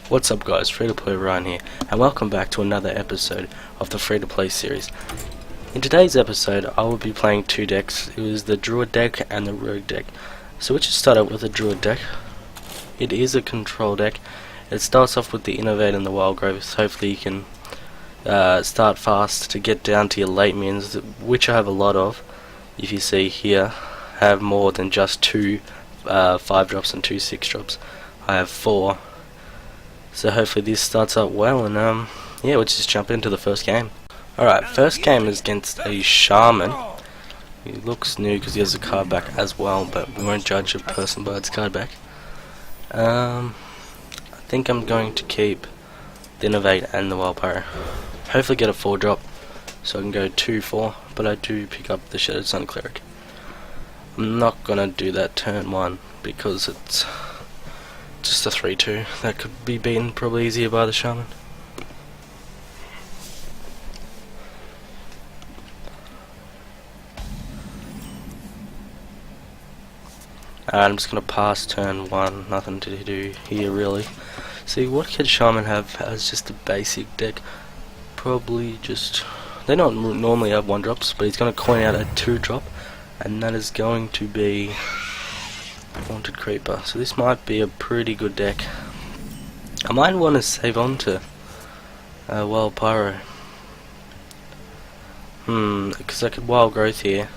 What's up guys, Free-to-Play Ryan here, and welcome back to another episode of the Free-to-Play series. In today's episode, I will be playing two decks. It was the Druid deck and the Rogue deck. So we'll just start out with the Druid deck. It is a control deck. It starts off with the Innovate and the Wild Growth. Hopefully you can start fast to get down to your late minions, which I have a lot of. If you see here, I have more than just two 5-drops and two 6-drops. I have 4. So hopefully this starts up well, and yeah, we'll just jump into the first game. Alright, first game is against a Shaman. He looks new because he has a card back as well, but we won't judge a person by its card back. I think I'm going to keep the Innovate and the Wild Pyro. Hopefully get a 4-drop, so I can go 2-4, but I do pick up the Shattered Sun Cleric. I'm not gonna do that turn 1 because it's just a 3-2 that could be beaten probably easier by the Shaman. I'm just gonna pass turn 1, nothing to do here really. See, what could Shaman have as just a basic deck? Probably just, they don't normally have 1-drops, but he's gonna coin out a 2-drop, and that is going to be Haunted Creeper. So this might be a pretty good deck. I might want to save on to Wild Pyro. Because I could Wild Growth here.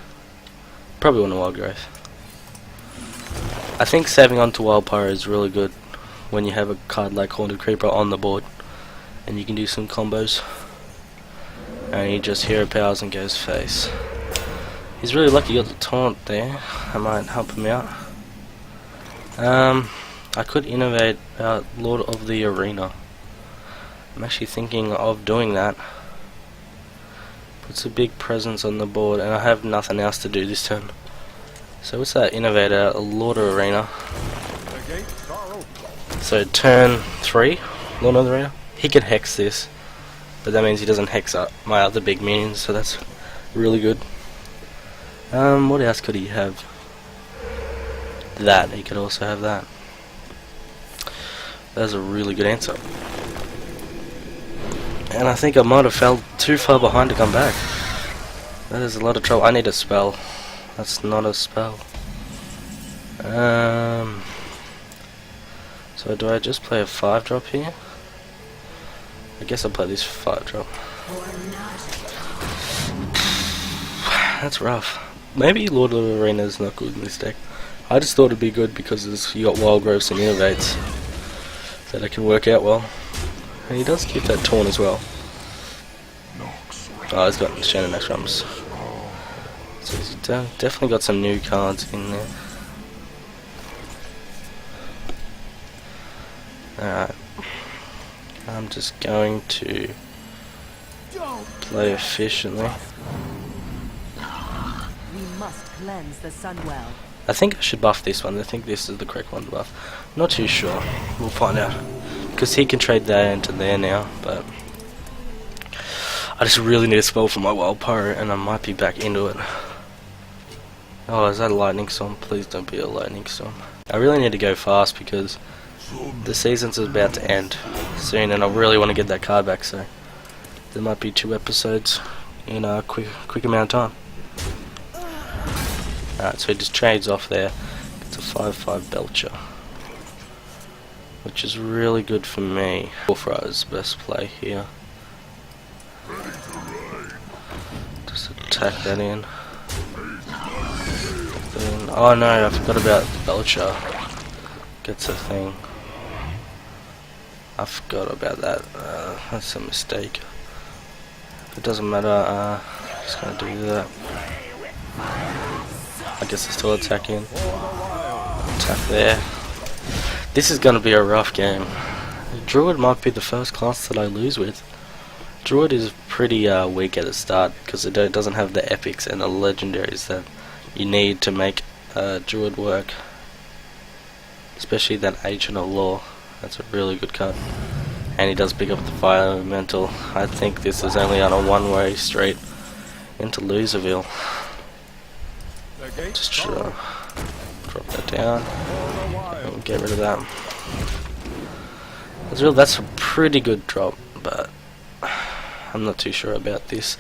Probably want a Wild Growth. I think saving on to Wild Pyro is really good when you have a card like Haunted Creeper on the board, and you can do some combos. And he just hero powers and goes face. He's really lucky he got the taunt there. I might help him out. I could innovate Lord of the Arena. I'm actually thinking of doing that. Puts a big presence on the board, and I have nothing else to do this turn. So what's that? Innovate a Lord of the Arena. So turn 3, Lord of the Arena. He could hex this, but that means he doesn't hex up my other big minions, so that's really good. What else could he have? That, he could also have that. That's a really good answer. And I think I might have fell too far behind to come back. That is a lot of trouble. I need a spell. That's not a spell. So do I just play a 5-drop here? I guess I'll play this 5-drop. That's rough. Maybe Lord of the Arena is not good in this deck. I just thought it'd be good because you got Wild Growths and Innovates, so that can work out well. And he does keep that taunt as well. Oh, he's got Shannon X Rums. So he's definitely got some new cards in there. Alright. I'm just going to play efficiently. We must cleanse the Sunwell. I think I should buff this one. I think this is the correct one to buff. Not too sure. We'll find out. Because he can trade that into there now, but I just really need a spell for my Wild Pyro, and I might be back into it. Oh, is that a lightning storm? Please don't be a lightning storm. I really need to go fast because the season's about to end soon, and I really want to get that card back, so there might be 2 episodes in a quick amount of time. Alright, so he just trades off there. It's a 5/5 Belcher, which is really good for me. Warfriar's best play here. Just attack that in. Then, oh no, I forgot about the Belcher. Gets a thing. I forgot about that. That's a mistake. It doesn't matter. Just gonna do that. I guess I still attack in. Attack there. This is going to be a rough game. Druid might be the first class that I lose with. Druid is pretty weak at the start because it doesn't have the epics and the legendaries that you need to make Druid work. Especially that Agent of Law. That's a really good card. And he does pick up the Fire Elemental. I think this is only on a one-way street into Loserville. Just drop that down and get rid of that. That's a pretty good drop, but I'm not too sure about this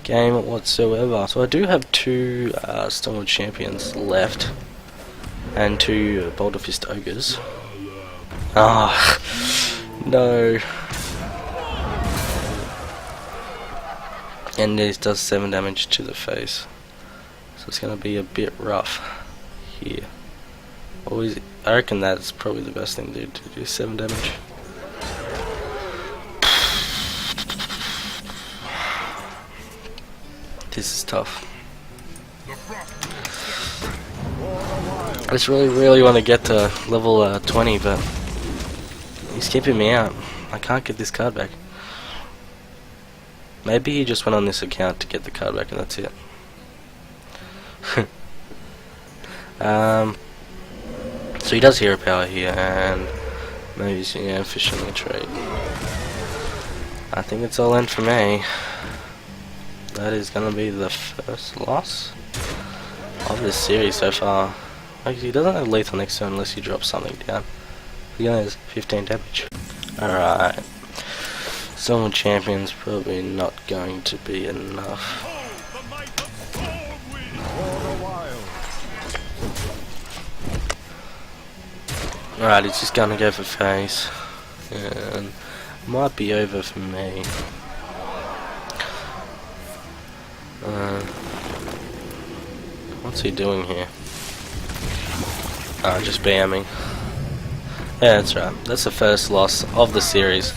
game whatsoever. So I do have 2 Stonewood Champions left, and 2 Boulder Fist Ogres. Ah, no. And this does 7 damage to the face, so it's going to be a bit rough here. I reckon that's probably the best thing to do 7 damage. This is tough. I just really want to get to level 20, but he's keeping me out. I can't get this card back. Maybe he just went on this account to get the card back and that's it. So he does hero power here, and maybe he's fishing a trade. I think it's all in for me. That is gonna be the first loss of this series so far. Like, he doesn't have lethal next turn unless he drops something down. He only has 15 damage. Alright. Stonewood Champion's probably not going to be enough. Alright, he's just gonna go for face. And might be over for me. What's he doing here? Just BMing. Yeah, that's right. That's the first loss of the series.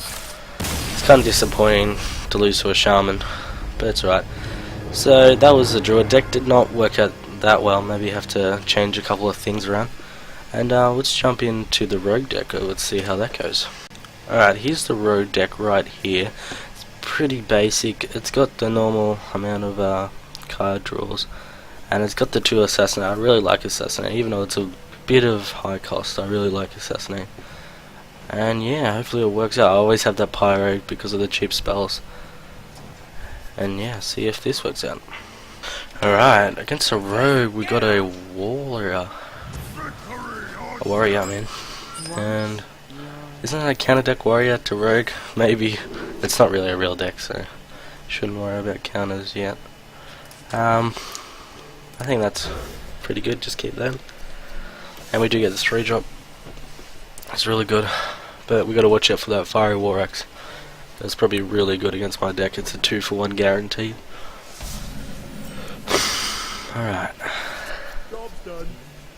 It's kind of disappointing to lose to a Shaman, but it's right. So that was the Druid deck. Did not work out that well. Maybe you have to change a couple of things around. And let's jump into the Rogue deck. Let's see how that goes. Alright, here's the Rogue deck right here. It's pretty basic. It's got the normal amount of card draws, and it's got the 2 Assassinate. I really like Assassinate, even though it's a bit of high cost. I really like Assassinate. And yeah, hopefully it works out. I always have that Pyro because of the cheap spells. And yeah, see if this works out. Alright, against a Rogue we got a Warrior. A Warrior, man. And isn't that a counter deck Warrior to Rogue? Maybe. It's not really a real deck, so shouldn't worry about counters yet. I think that's pretty good, just keep that. And we do get the 3 drop. It's really good. But we gotta watch out for that Fiery War Axe. That's probably really good against my deck. It's a 2-for-1 guaranteed. Alright.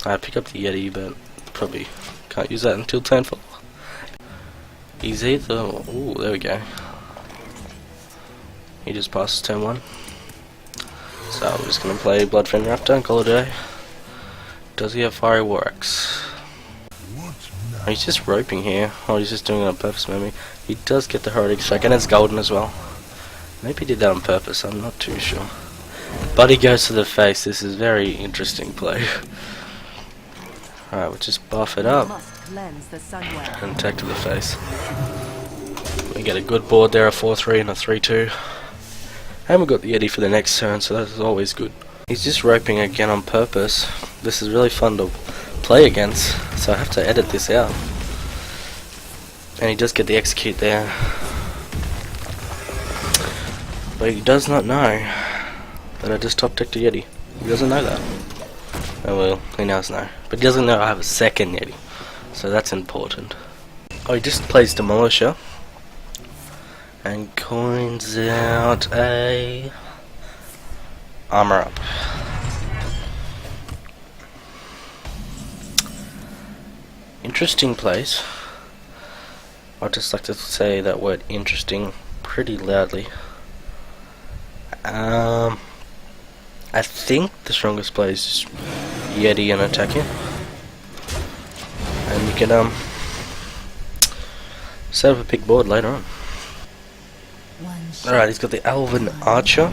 I pick up the Yeti, but probably can't use that until turn 4. He's either... Ooh, there we go. He just passes turn 1. So I'm just gonna play Bloodfen Raptor and call it a day. Does he have Fiery War Axe? Oh, he's just roping here. Oh, he's just doing it on purpose, maybe. He does get the Heroic Strike, and it's golden as well. Maybe he did that on purpose, I'm not too sure. But he goes to the face. This is very interesting play. Alright, we'll just buff it up and attack to the face. We get a good board there, a 4-3 and a 3-2. And we got the Yeti for the next turn, so that is always good. He's just roping again on purpose. This is really fun to play against, so I have to edit this out. And he does get the execute there. But he does not know that I just top decked a Yeti. He doesn't know that. Oh well, he does know. But he doesn't know I have a second Yeti. So that's important. Oh, he just plays Demolisher. And coins out a Armor Up. Interesting place. I'd just like to say that word interesting pretty loudly. I think the strongest play is just Yeti and attacking. And you can set up a big board later on. Alright, he's got the Elven Archer.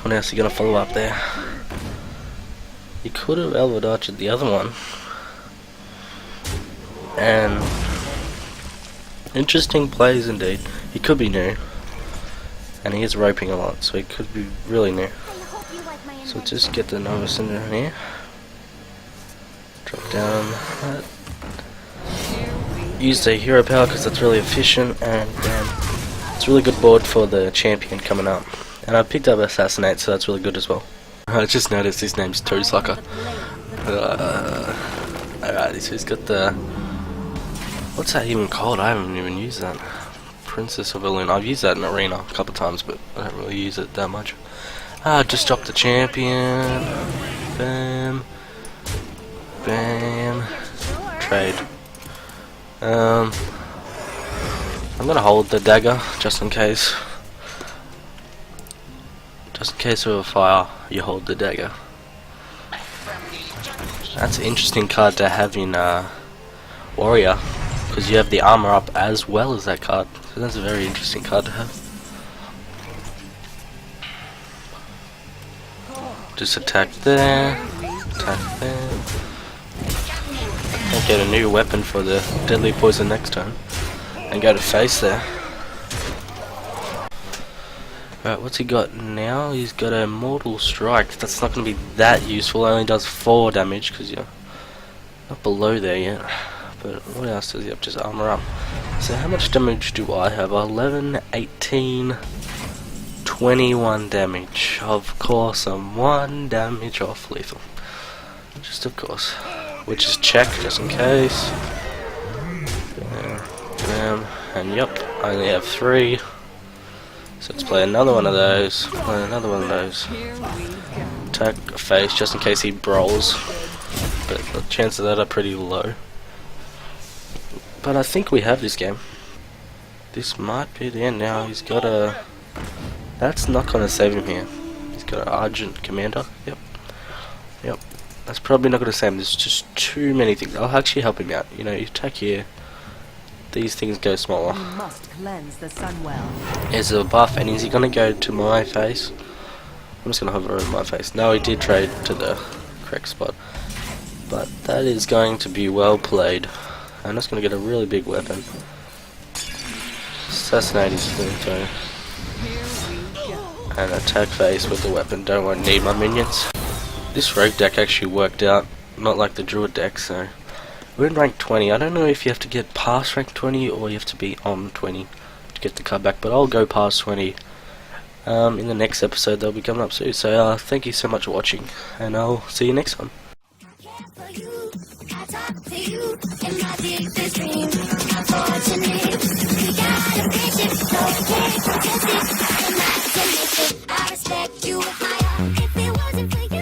What else is he gonna follow up there? He could have Elven Archered the other one. And interesting plays indeed. He could be new. And he is roping a lot, so he could be really new. So just get the Nova Cinder in here. Drop down that. use the hero power because that's really efficient, and it's a really good board for the champion coming up. And I picked up Assassinate, so that's really good as well. I just noticed his name's Toesucker. Alright, he's got the... What's that even called? I haven't even used that. Princess of Elune. I've used that in Arena a couple of times, but I don't really use it that much. Just drop the champion. Bam. Bam. Trade. I'm gonna hold the dagger, just in case. Just in case of a fire, you hold the dagger. That's an interesting card to have in Warrior, because you have the armor up as well as that card. So that's a very interesting card to have. Just attack there, attack there. I'll get a new weapon for the deadly poison next turn, and go to face there. Right, what's he got now? He's got a Mortal Strike. That's not going to be that useful. It only does 4 damage because you're not below there yet. But what else does he have? Just armor up. So how much damage do I have? 11, 18, 21 damage. Of course, I'm 1 damage off lethal. Just of course. Which is check, just in case. Bam. And yep, I only have 3. So let's play another one of those. Play another one of those. Attack face, just in case he brawls. But the chances of that are pretty low. But I think we have this game. This might be the end now. He's got a... That's not going to save him here. He's got an Argent Commander. Yep. Yep. That's probably not going to save him. There's just too many things. I'll actually help him out. You know, you attack here. These things go smaller. You must cleanse the Sunwell. Is a buff, and is he going to go to my face? I'm just going to hover over my face. No, he did trade to the correct spot. But that is going to be well played. I'm just going to get a really big weapon. Assassinate his thing, and attack face with the weapon. Don't want to need my minions. This rogue deck actually worked out, not like the Druid deck, so... We're in rank 20. I don't know if you have to get past rank 20 or you have to be on 20 to get the card back, but I'll go past 20 in the next episode. They'll be coming up soon. So thank you so much for watching, and I'll see you next time. I respect you higher if it wasn't for you.